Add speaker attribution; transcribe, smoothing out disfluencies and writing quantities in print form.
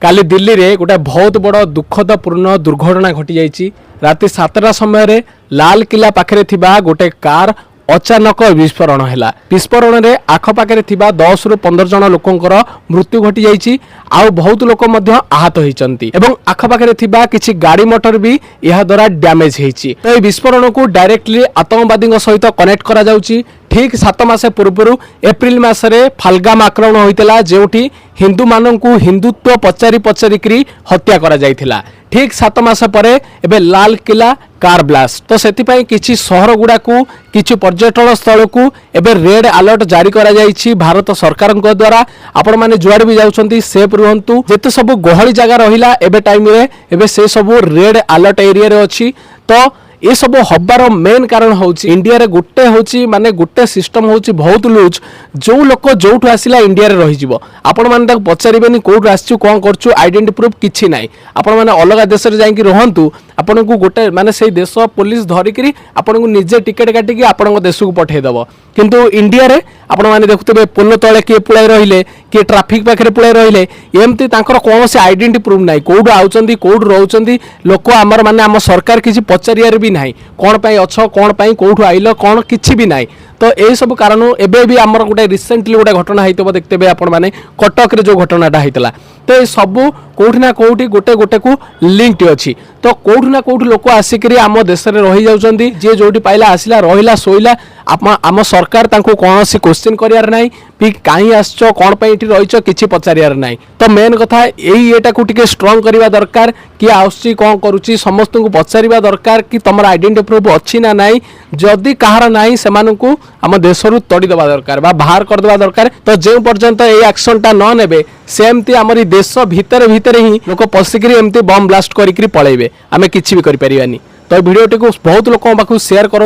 Speaker 1: काली दिल्ली रे गोटे बहुत बड़ दुखदपूर्ण दुर्घटना घटी जाइए। राति 7टा समय लाल किला पाखे थिबा गोटे कार अचानक विस्फोरण है। विस्फोरण में आखपाखे 10 ରୁ 15 जन लोकंकर मृत्यु घटी जाइए। आउ बहुत लोक आहत होती आखपाखे किसी गाड़ी मोटर भी यह द्वारा डैमेज होती। तो यह विस्फोरण को डायरेक्टली आतंकवादी सहित कनेक्ट करा जाउची। ठीक 7 मास पूर्व एप्रिल मासरे फाल्गाम आक्रमण होता जो हिंदू मानू हिंदुत्व पचारि पचारिकी हत्या करा जाइथिला। ठीक 7 मास पर एबे लाल किला कार ब्लास्ट। तो से किसी सहर गुड़ा को किसी पर्यटन स्थल को एबे रेड अलर्ट जारी करा जाइछि भारत सरकार द्वारा। आपण माने जुआड़ भी जाउछंती सेफ रुहंतु। जेते सब गहली जगह रहिला एबे टाइम रे एबे से सब रेड अलर्ट एरिया रे अछि। तो ये सब हबार मेन कारण होची इंडिया रे गोटे होची माने गोटे सिस्टम होची बहुत लूज। जो लोक जोठु आसिला इंडिया रे रहि जिवो आपण माने ताक पचारिबेनी कोठु आछू कोन करछु आइडेंटिटी प्रूफ किछि नाही। आपण माने अलग देश रे जाईकी रहंतु आपण को गोटे माने से देश पुलिस धरिकरी आपण को निजे टिकेट काटिकी आपण देश को पठे दबो। किंतु इंडिया रे आपण माने देखुतबे पोलो तळे के पुळाई रहिले के ट्रैफिक पाखरे पुळाई रहिले एमती तांकर कोन से आइडेंटिटी प्रूफ नाही। कोठु आउचंदी कोठु रहउचंदी लोक हमर माने हम सरकार किछि पचारियार भी नाही कोन पई अछो कोन पई कोठु आइलो कोन किछि भी नाही। तो यही सब कारण एबे भी आमर गोटे रिसेंटली गोटे घटना होइतबो देखतेबे आपण माने कटक रे जो घटनाटा होइतला। तो ये सब कोठी ना कोठी गोटे गोटे को लिंक्ड अछि। तो कोठी ना कोठी लोक आसिकरी आम देश रे रहि जाउचंदी जे जोटी पाइला आसिला रहिला सोइला आम सरकार तांको कोनोसी क्वेश्चन करियार नाही भी काई आछो कोन पई इठी रहिचो किछि पचारियार नाही। तो मेन कथा एई एटा को टिके स्ट्रांग करिवा दरकार कि आउची कोन करूची समस्त को पचारिवा दरकार कि तमर आइडेंटिटी प्रूफ अछि ना नाही। जदी कहार नाही सेमानकु आम देशरू तोड़ी देवा दरकार बा बाहर कर देवा दरकार। तो जे पर्यंत ए एक्शनटा न नेबे सेमती आमरी देश भितर भितर ही लोक पसिकरी एमती बम ब्लास्ट करिकरी पळेबे आमे किछि भी करि परिबानी। तो वीडियोटी को बहुत लोक पाखु शेयर करन।